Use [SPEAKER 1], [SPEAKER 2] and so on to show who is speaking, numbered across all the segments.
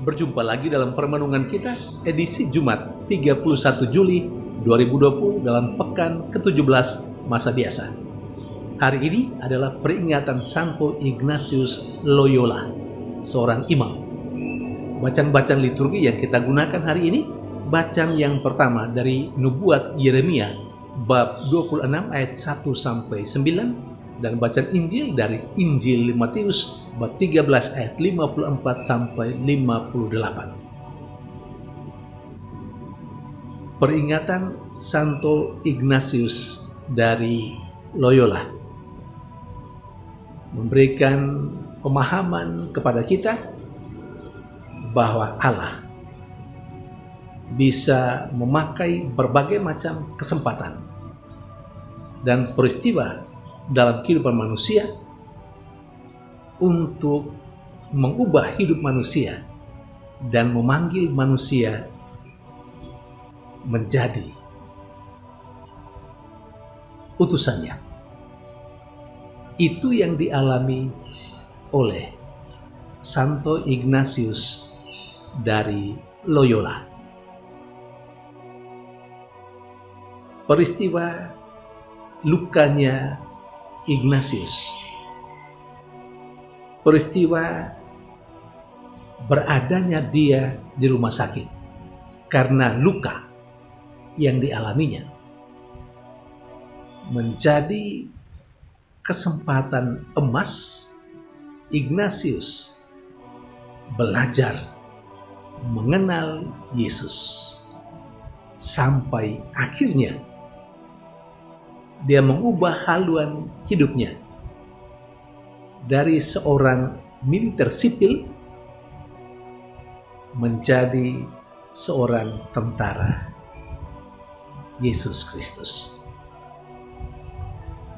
[SPEAKER 1] Berjumpa lagi dalam permenungan kita edisi Jumat 31 Juli 2020 dalam pekan ke-17 masa biasa. Hari ini adalah peringatan Santo Ignatius Loyola, seorang imam. Bacaan-bacaan liturgi yang kita gunakan hari ini, bacaan yang pertama dari Nubuat Yeremia bab 26 ayat 1 sampai 9 dan bacaan Injil dari Injil Matius bab 13 ayat 54 sampai 58. Peringatan Santo Ignatius dari Loyola memberikan pemahaman kepada kita bahwa Allah bisa memakai berbagai macam kesempatan dan peristiwa dalam kehidupan manusia untuk mengubah hidup manusia dan memanggil manusia menjadi utusannya. Itu yang dialami oleh Santo Ignatius dari Loyola. Peristiwa lukanya Ignatius, peristiwa beradanya dia di rumah sakit karena luka yang dialaminya, menjadi kesempatan emas Ignatius belajar mengenal Yesus sampai akhirnya dia mengubah haluan hidupnya dari seorang militer sipil menjadi seorang tentara Yesus Kristus.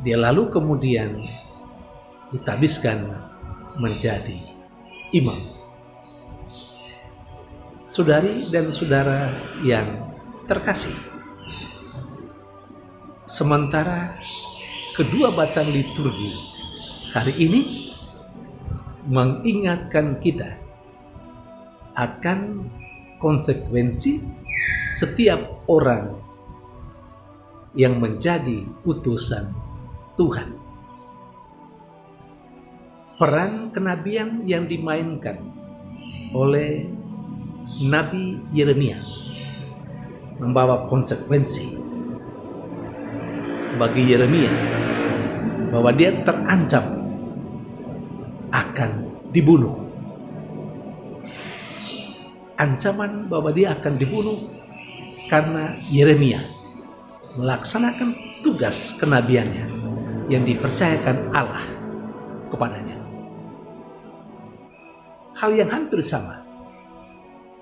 [SPEAKER 1] Dia lalu kemudian ditabiskan menjadi imam. Saudari dan saudara yang terkasih, sementara kedua bacaan liturgi hari ini mengingatkan kita akan konsekuensi setiap orang yang menjadi utusan Tuhan. Peran kenabian yang dimainkan oleh Nabi Yeremia membawa konsekuensi bagi Yeremia bahwa dia terancam akan dibunuh. Ancaman bahwa dia akan dibunuh karena Yeremia melaksanakan tugas kenabiannya yang dipercayakan Allah kepadanya. Hal yang hampir sama,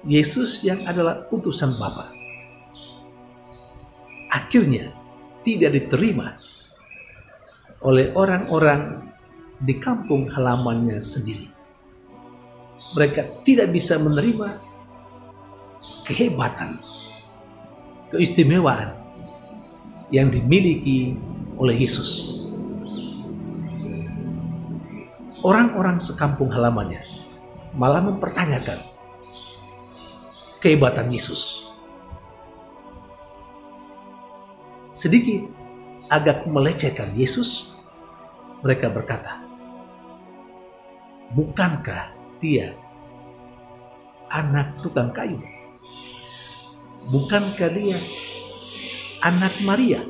[SPEAKER 1] Yesus yang adalah utusan Bapa akhirnya tidak diterima oleh orang-orang di kampung halamannya sendiri. Mereka tidak bisa menerima kehebatan, keistimewaan yang dimiliki oleh Yesus. Orang-orang sekampung halamannya malah mempertanyakan kehebatan Yesus. Sedikit agak melecehkan Yesus, mereka berkata, "Bukankah dia anak tukang kayu? Bukankah dia anak Maria?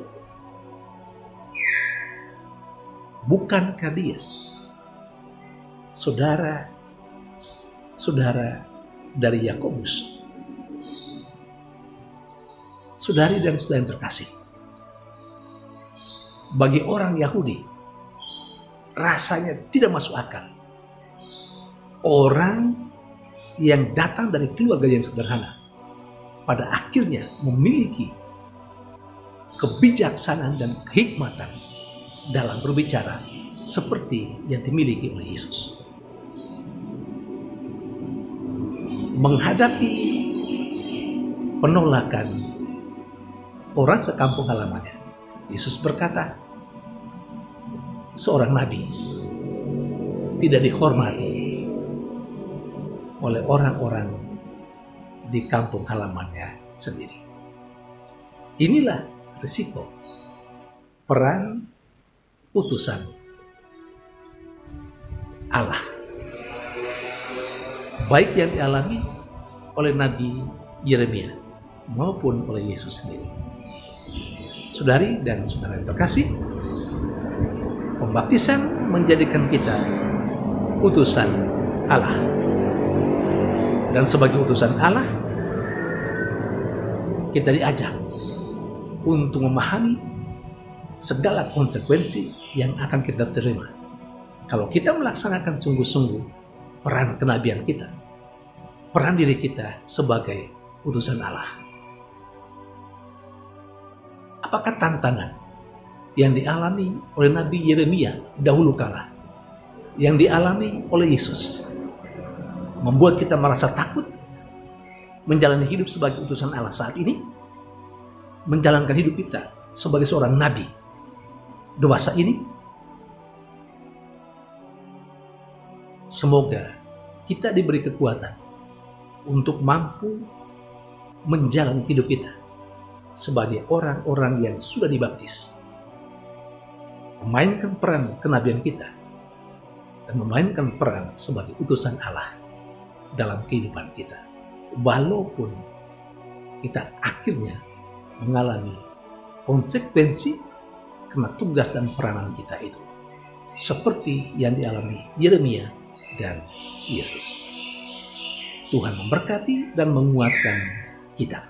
[SPEAKER 1] Bukankah dia saudara dari Yakobus?" Saudari dan saudara yang terkasih, bagi orang Yahudi rasanya tidak masuk akal orang yang datang dari keluarga yang sederhana pada akhirnya memiliki kebijaksanaan dan kehikmatan dalam berbicara seperti yang dimiliki oleh Yesus. Menghadapi penolakan orang sekampung halamannya, Yesus berkata, seorang nabi tidak dihormati oleh orang-orang di kampung halamannya sendiri. Inilah risiko peran utusan Allah, baik yang dialami oleh Nabi Yeremia maupun oleh Yesus sendiri. Saudari dan saudara yang terkasih, pembaptisan menjadikan kita utusan Allah. Dan sebagai utusan Allah, kita diajak untuk memahami segala konsekuensi yang akan kita terima kalau kita melaksanakan sungguh-sungguh peran kenabian kita, peran diri kita sebagai utusan Allah. Apakah tantangan yang dialami oleh Nabi Yeremia dahulu kala, yang dialami oleh Yesus, membuat kita merasa takut menjalani hidup sebagai utusan Allah saat ini, menjalankan hidup kita sebagai seorang nabi dewasa ini? Semoga kita diberi kekuatan untuk mampu menjalani hidup kita sebagai orang-orang yang sudah dibaptis, memainkan peran kenabian kita dan memainkan peran sebagai utusan Allah dalam kehidupan kita, walaupun kita akhirnya mengalami konsekuensi karena tugas dan peranan kita itu, seperti yang dialami Yeremia dan Yesus. Tuhan memberkati dan menguatkan kita.